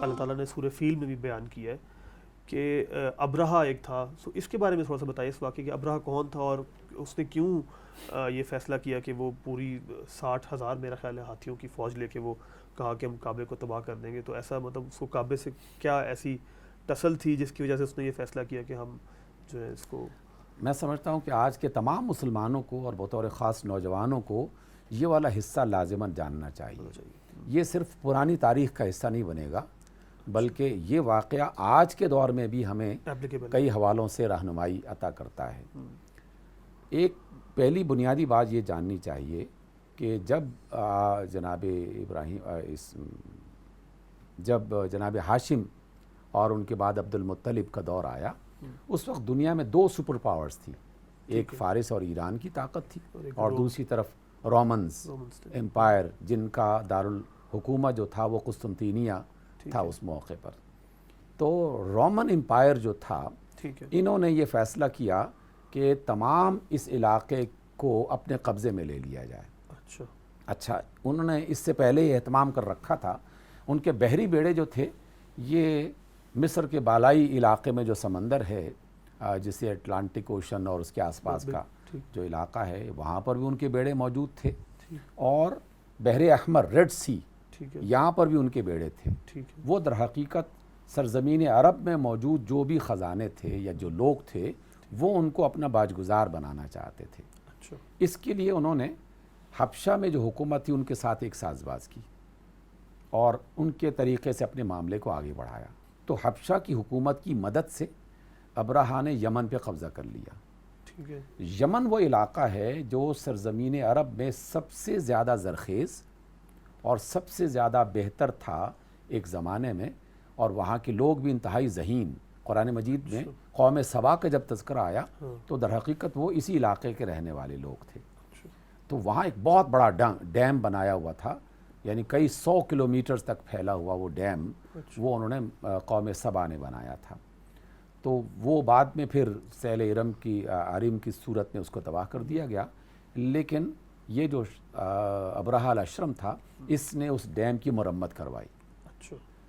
اللہ تعالیٰ نے سورہ فیل میں بھی بیان کیا ہے کہ ابرہہ ایک تھا. سو اس کے بارے میں تھوڑا سا بتائیے اس واقعے کہ ابرہہ کون تھا اور اس نے کیوں یہ فیصلہ کیا کہ وہ پوری 60,000 میرا خیال ہے ہاتھیوں کی فوج لے کے وہ کہا کہ ہم کعبے کو تباہ کر دیں گے. تو ایسا مطلب اس کو کعبے سے کیا ایسی ٹسل تھی جس کی وجہ سے اس نے یہ فیصلہ کیا کہ ہم جو ہے اس کو. میں سمجھتا ہوں کہ آج کے تمام مسلمانوں کو اور بطور خاص نوجوانوں کو یہ والا حصہ لازماً جاننا چاہیے. یہ صرف پرانی تاریخ کا حصہ نہیں بنے گا بلکہ یہ واقعہ آج کے دور میں بھی ہمیں کئی حوالوں سے رہنمائی عطا کرتا ہے. ایک پہلی بنیادی بات یہ جاننی چاہیے کہ جب جناب ہاشم اور ان کے بعد عبد المطلب کا دور آیا، اس وقت دنیا میں 2 سپر پاورز تھی. ایک فارس اور ایران کی طاقت تھی اور دوسری طرف رومنز امپائر جن کا دارالحکومت جو تھا وہ قسطنطینیہ تھا اس موقع پر. تو رومن امپائر جو تھا انہوں نے یہ فیصلہ کیا کہ تمام اس علاقے کو اپنے قبضے میں لے لیا جائے. اچھا انہوں نے اس سے پہلے یہ اہتمام کر رکھا تھا. ان کے بحری بیڑے جو تھے یہ مصر کے بالائی علاقے میں جو سمندر ہے جسے اٹلانٹک اوشن اور اس کے آس پاس کا جو علاقہ ہے وہاں پر بھی ان کے بیڑے موجود تھے، اور بحر احمر ریڈ سی یہاں پر بھی ان کے بیڑے تھے. وہ در حقیقت سرزمین عرب میں موجود جو بھی خزانے تھے یا جو لوگ تھے وہ ان کو اپنا باجگزار بنانا چاہتے تھے. اس کے لیے انہوں نے حبشہ میں جو حکومت تھی ان کے ساتھ ایک ساز باز کی اور ان کے طریقے سے اپنے معاملے کو آگے بڑھایا. تو حبشہ کی حکومت کی مدد سے ابرہہ نے یمن پہ قبضہ کر لیا. یمن وہ علاقہ ہے جو سرزمین عرب میں سب سے زیادہ زرخیز اور سب سے زیادہ بہتر تھا ایک زمانے میں، اور وہاں کے لوگ بھی انتہائی ذہین. قرآن مجید میں قوم سبا کا جب تذکرہ آیا تو در حقیقت وہ اسی علاقے کے رہنے والے لوگ تھے. تو وہاں ایک بہت بڑا ڈیم بنایا ہوا تھا، یعنی کئی 100 کلومیٹرز تک پھیلا ہوا وہ ڈیم وہ انہوں نے قوم سبا نے بنایا تھا. تو وہ بعد میں پھر سیل ارم کی صورت میں اس کو تباہ کر دیا گیا. لیکن یہ جو ابرہہ الاشرم تھا اس نے اس ڈیم کی مرمت کروائی.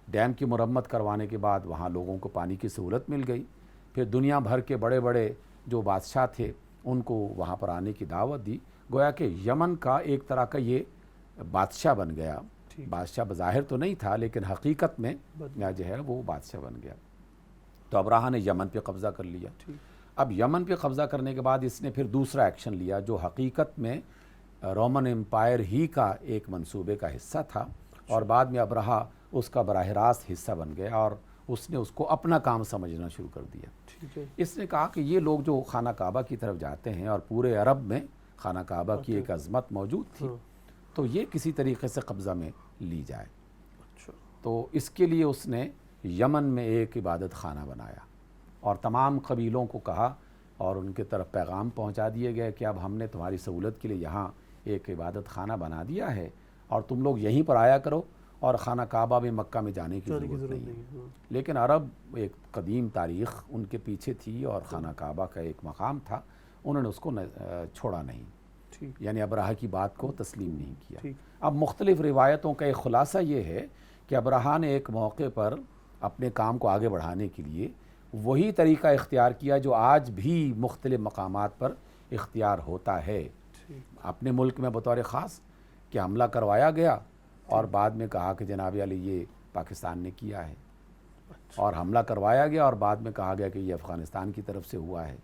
ڈیم کی مرمت کروانے کے بعد وہاں لوگوں کو پانی کی سہولت مل گئی. پھر دنیا بھر کے بڑے بڑے جو بادشاہ تھے ان کو وہاں پر آنے کی دعوت دی. گویا کہ یمن کا ایک طرح کا یہ بادشاہ بن گیا. بادشاہ بظاہر تو نہیں تھا لیکن حقیقت میں جو ہے وہ بادشاہ بن گیا. تو ابرہہ نے یمن پہ قبضہ کر لیا. اب یمن پہ قبضہ کرنے کے بعد اس نے پھر دوسرا ایکشن لیا جو حقیقت میں رومن امپائر ہی کا ایک منصوبے کا حصہ تھا، اور بعد میں ابرہہ اس کا براہ راست حصہ بن گیا اور اس نے اس کو اپنا کام سمجھنا شروع کر دیا. اس نے کہا کہ یہ لوگ جو خانہ کعبہ کی طرف جاتے ہیں اور پورے عرب میں خانہ کعبہ کی ایک عظمت موجود تھی تو یہ کسی طریقے سے قبضہ میں لی جائے. تو اس کے لیے اس نے یمن میں ایک عبادت خانہ بنایا اور تمام قبیلوں کو کہا اور ان کے طرف پیغام پہنچا دیے گئے کہ اب ہم نے تمہاری سہولت کے لیے یہاں ایک عبادت خانہ بنا دیا ہے اور تم لوگ یہیں پر آیا کرو، اور خانہ کعبہ میں مکہ میں جانے کی ضرورت نہیں ہے. لیکن عرب ایک قدیم تاریخ ان کے پیچھے تھی اور خانہ کعبہ کا ایک مقام تھا، انہوں نے اس کو چھوڑا نہیں، یعنی ابرہہ کی بات کو تسلیم نہیں کیا. اب مختلف روایتوں کا ایک خلاصہ یہ ہے کہ ابرہہ نے ایک موقع پر اپنے کام کو آگے بڑھانے کے لیے وہی طریقہ اختیار کیا جو آج بھی مختلف مقامات پر اختیار ہوتا ہے. اپنے ملک میں بطور خاص کہ حملہ کروایا گیا اور بعد میں کہا کہ جناب علی یہ پاکستان نے کیا ہے، اور حملہ کروایا گیا اور بعد میں کہا گیا کہ یہ افغانستان کی طرف سے ہوا ہے،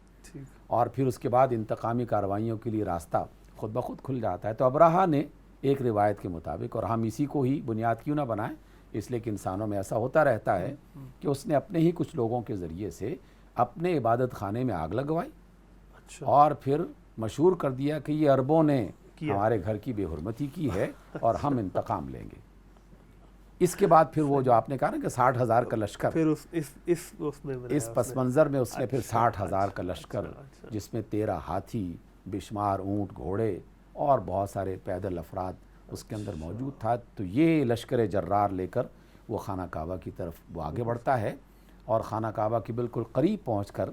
اور پھر اس کے بعد انتقامی کارروائیوں کے لیے راستہ خود بخود کھل جاتا ہے. تو ابرہہ نے ایک روایت کے مطابق، اور ہم اسی کو ہی بنیاد کیوں نہ بنائیں اس لیے کہ انسانوں میں ایسا ہوتا رہتا ہے کہ اس نے اپنے ہی کچھ لوگوں کے ذریعے سے اپنے عبادت خانے میں آگ لگوائی اور پھر مشہور کر دیا کہ یہ عربوں نے ہمارے گھر کی بے حرمتی کی ہے اور ہم انتقام لیں گے. اس کے بعد پھر وہ جو آپ نے کہا نا کہ 60,000 کا لشکر، پھر اس پس منظر میں اس نے پھر 60,000 کا لشکر جس میں 13 ہاتھی، بے شمار اونٹ، گھوڑے اور بہت سارے پیدل افراد اس کے اندر موجود تھا. تو یہ لشکر جرار لے کر وہ خانہ کعبہ کی طرف وہ آگے بڑھتا ہے، اور خانہ کعبہ کے بالکل قریب پہنچ کر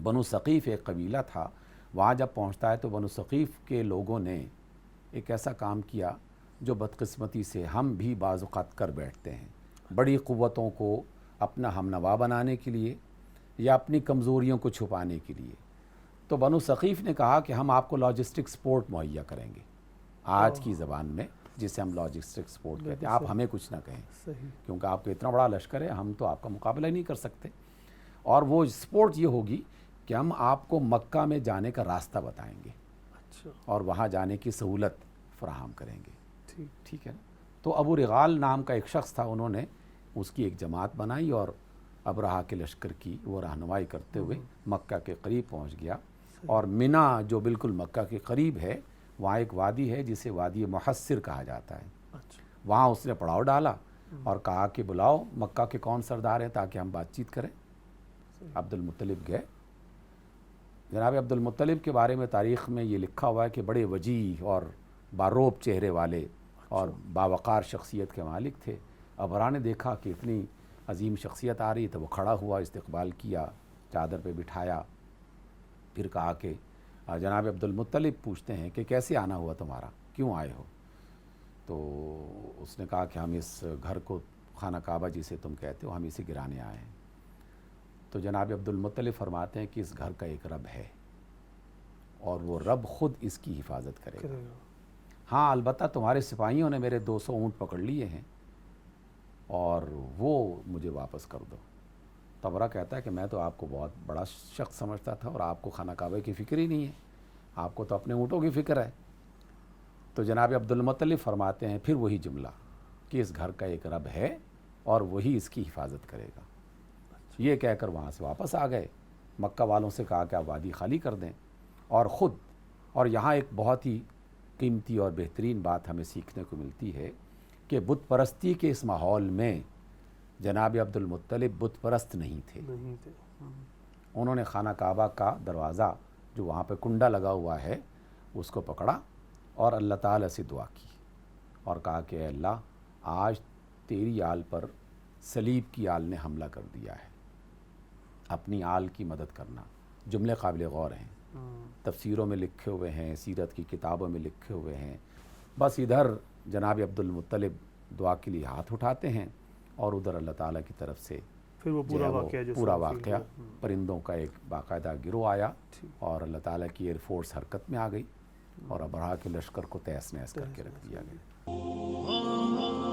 بنو ثقیف ایک قبیلہ تھا، وہاں جب پہنچتا ہے تو بنو ثقیف کے لوگوں نے ایک ایسا کام کیا جو بدقسمتی سے ہم بھی بعض اوقات کر بیٹھتے ہیں. بڑی قوتوں کو اپنا ہم نوا بنانے کے لیے یا اپنی کمزوریوں کو چھپانے کے لیے. تو بنو ثقیف نے کہا کہ ہم آپ کو لاجسٹک سپورٹ مہیا کریں گے، آج کی زبان میں جسے ہم لاجسٹک سپورٹ کہتے ہیں. آپ ہمیں کچھ نہ کہیں کیونکہ آپ کا اتنا بڑا لشکر ہے، ہم تو آپ کا مقابلہ نہیں کر سکتے. اور وہ سپورٹ یہ ہوگی کہ ہم آپ کو مکہ میں جانے کا راستہ بتائیں گے اور وہاں جانے کی سہولت فراہم کریں گے. ٹھیک ہے نا. تو ابو رغال نام کا ایک شخص تھا، انہوں نے اس کی ایک جماعت بنائی اور ابرہہ کے لشکر کی وہ رہنمائی کرتے ہوئے مکہ کے قریب پہنچ گیا. اور منی جو بالکل مکہ کے قریب ہے، وہاں ایک وادی ہے جسے وادی محصر کہا جاتا ہے. وہاں اس نے پڑاؤ ڈالا اور کہا کہ بلاؤ مکہ کے کون سردار ہیں تاکہ ہم بات چیت کریں. عبد المطلب گئے. جناب عبد المطلب کے بارے میں تاریخ میں یہ لکھا ہوا ہے کہ بڑے وجیح اور باروب چہرے والے اور باوقار شخصیت کے مالک تھے. ابرہہ نے دیکھا کہ اتنی عظیم شخصیت آ رہی تو وہ کھڑا ہوا، استقبال کیا، چادر پہ بٹھایا. پھر کہا کہ جناب عبد المطلب پوچھتے ہیں کہ کیسے آنا ہوا تمہارا، کیوں آئے ہو؟ تو اس نے کہا کہ ہم اس گھر کو، خانہ کعبہ جسے تم کہتے ہو، ہم اسے گرانے آئے ہیں. تو جناب عبد المطلب فرماتے ہیں کہ اس گھر کا ایک رب ہے اور وہ رب خود اس کی حفاظت کرے گا. ہاں البتہ تمہارے سپاہیوں نے میرے 200 اونٹ پکڑ لیے ہیں اور وہ مجھے واپس کر دو. ابرہہ کہتا ہے کہ میں تو آپ کو بہت بڑا شخص سمجھتا تھا اور آپ کو خانہ کعبہ کی فکر ہی نہیں ہے، آپ کو تو اپنے اونٹوں کی فکر ہے. تو جناب عبد المطلب فرماتے ہیں پھر وہی جملہ کہ اس گھر کا ایک رب ہے اور وہی اس کی حفاظت کرے گا. یہ کہہ کر وہاں سے واپس آ گئے. مکہ والوں سے کہا کہ آپ وادی خالی کر دیں اور خود. اور یہاں ایک بہت ہی قیمتی اور بہترین بات ہمیں سیکھنے کو ملتی ہے کہ بت پرستی کے اس ماحول میں جناب عبد المطلب بت پرست نہیں تھے. انہوں نے خانہ کعبہ کا دروازہ جو وہاں پہ کنڈا لگا ہوا ہے اس کو پکڑا اور اللہ تعالیٰ سے دعا کی اور کہا کہ اے اللہ، آج تیری آل پر صلیب کی آل نے حملہ کر دیا ہے، اپنی آل کی مدد کرنا. جملے قابل غور ہیں، تفسیروں میں لکھے ہوئے ہیں، سیرت کی کتابوں میں لکھے ہوئے ہیں. بس ادھر جناب عبد المطلب دعا کے لیے ہاتھ اٹھاتے ہیں اور ادھر اللہ تعالیٰ کی طرف سے پھر وہ پورا واقعہ پرندوں کا ایک باقاعدہ گروہ آیا اور اللہ تعالیٰ کی ایئر فورس حرکت میں آ گئی اور ابرہہ کے لشکر کو تہس نہس کر کے رکھ دیا گیا.